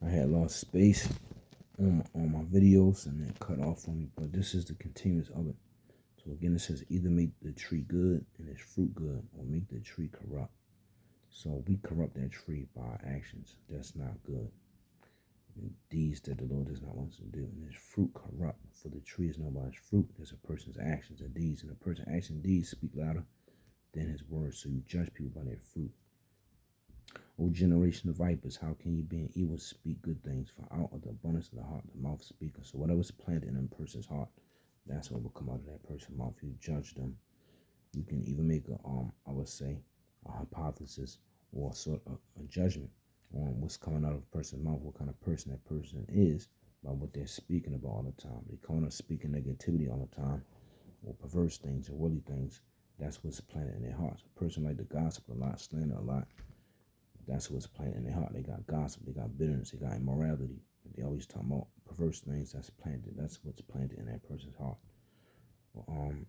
I had lost space on my videos and it cut off on me, but this is the continuance of it. So again, it says either make the tree good and its fruit good, or make the tree corrupt. So we corrupt that tree by our actions. That's not good. And deeds that the Lord does not want us to do. And its fruit corrupt. For the tree is known by its fruit. There's a person's actions and deeds. And a person's actions and deeds speak louder than his words. So you judge people by their fruit. O generation of vipers, how can you being evil speak good things? For out of the abundance of the heart, the mouth speaketh. So whatever's planted in a person's heart, that's what will come out of that person's mouth. You judge them. You can even make I would say, a hypothesis or sort of a judgment on what's coming out of a person's mouth, what kind of person that person is by what they're speaking about all the time. They come out speaking negativity all the time, or perverse things, or worldly things. That's what's planted in their hearts. A person like to gossip a lot, slander a lot. That's what's planted in their heart. They got gossip, they got bitterness, they got immorality. They always talk about perverse things. That's planted. That's what's planted in that person's heart.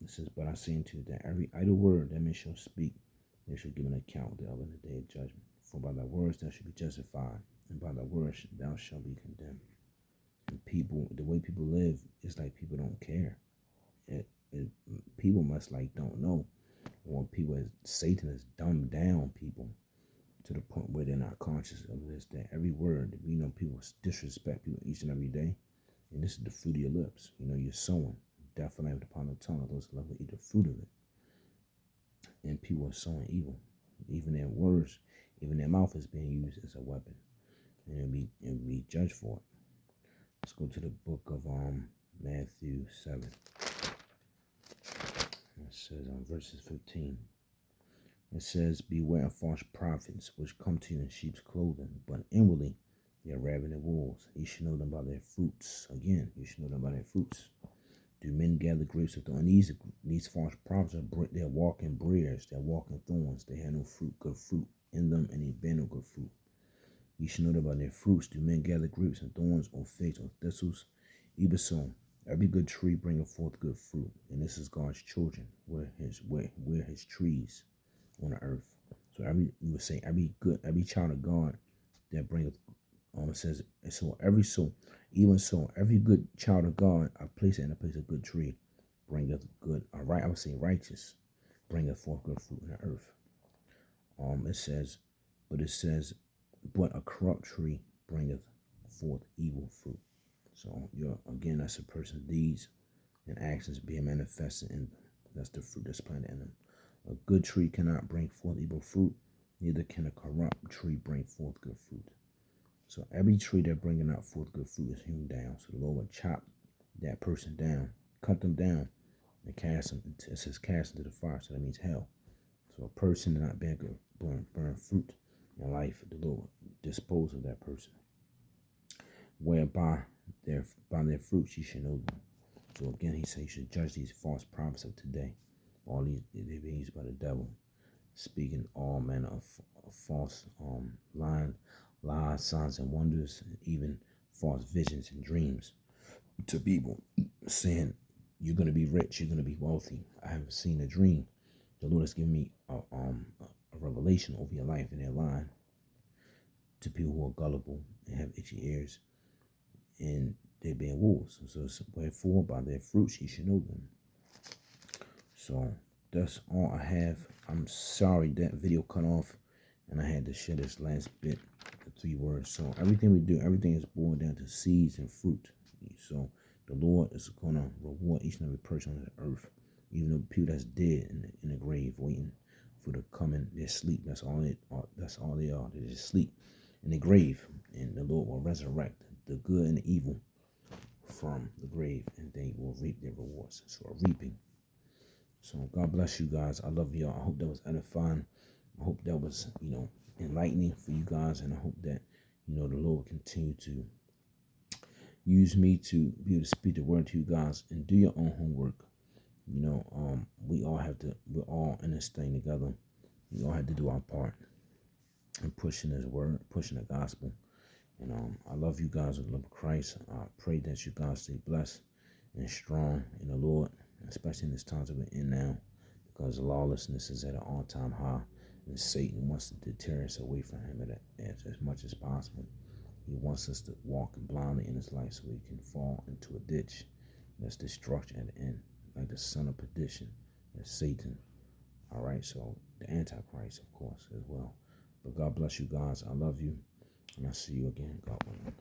It says, but I say unto you that every idle word that men shall speak, they shall give an account thereof in the day of judgment. For by thy words thou shalt be justified, and by thy words thou shalt be condemned. And people, the way people live, is like people don't care. People must like don't know, or people, Satan has dumbed down people to the point where they're not conscious of this. That every word, people disrespect people each and every day, and this is the fruit of your lips. You're sowing. Death and life upon the tongue of those who love to eat the fruit of it. And people are sowing evil. Even their words, even their mouth is being used as a weapon. And it'll be judged for it. Let's go to the book of Matthew 7. It says on verses 15. It says, beware of false prophets, which come to you in sheep's clothing, but inwardly they are ravening wolves. You should know them by their fruits. Again, you should know them by their fruits. Do men gather grapes of thorns? These false prophets they're walking briars, they're walking thorns. They have no fruit, good fruit in them, and they bear no good fruit. You should know them by their fruits. Do men gather grapes of thorns, or figs, or thistles? Even so, every good tree bringeth forth good fruit, and this is God's children. We're his trees on the earth. So every child of God that bringeth it says, every good child of God, I place it in a place of good tree, bringeth good, I would say righteous, bringeth forth good fruit in the earth. It says, but a corrupt tree bringeth forth evil fruit. So again, that's a person's deeds and actions being manifested in them. That's the fruit that's planted in them. A good tree cannot bring forth evil fruit, neither can a corrupt tree bring forth good fruit. So every tree that bringing out forth good fruit is hewn down. So the Lord will chop that person down, cut them down, and cast them. It says cast into the fire, so that means hell. So a person that not being good, burn fruit in life, the Lord will dispose of that person. Whereby by their fruits you should know them. So again, he says you should judge these false prophets of today. All these they've been used by the devil, speaking all manner of false lies, signs, and wonders, and even false visions and dreams to people, saying you're going to be rich, you're going to be wealthy. I haven't seen a dream. The Lord has given me a revelation over your life, and they're lying to people who are gullible and have itchy ears, and they're being wolves. So wherefore by their fruits you should know them. So that's all I have. I'm sorry that video cut off, and I had to share this last bit, the 3 words. So everything we do, everything is boiled down to seeds and fruit. So the Lord is going to reward each and every person on the earth, even the people that's dead in the grave, waiting for the coming, their sleep. That's all they are. They just sleep in the grave, and the Lord will resurrect the good and the evil from the grave, and they will reap their rewards. So a reaping. So God bless you guys. I love y'all. I hope that was edifying. I hope that was, enlightening for you guys. And I hope that, the Lord will continue to use me to be able to speak the word to you guys, and do your own homework. We're all in this thing together. We all have to do our part in pushing this word, pushing the gospel. And I love you guys with the love of Christ. I pray that you guys stay blessed and strong in the Lord, especially in this times that we're in now, because lawlessness is at an all-time high, and Satan wants to deter us away from him as much as possible. He wants us to walk blindly in his life so we can fall into a ditch. That's destruction at the end, like the son of perdition. That's Satan. All right, so the Antichrist, of course, as well. But God bless you guys. I love you. And I'll see you again, God willing.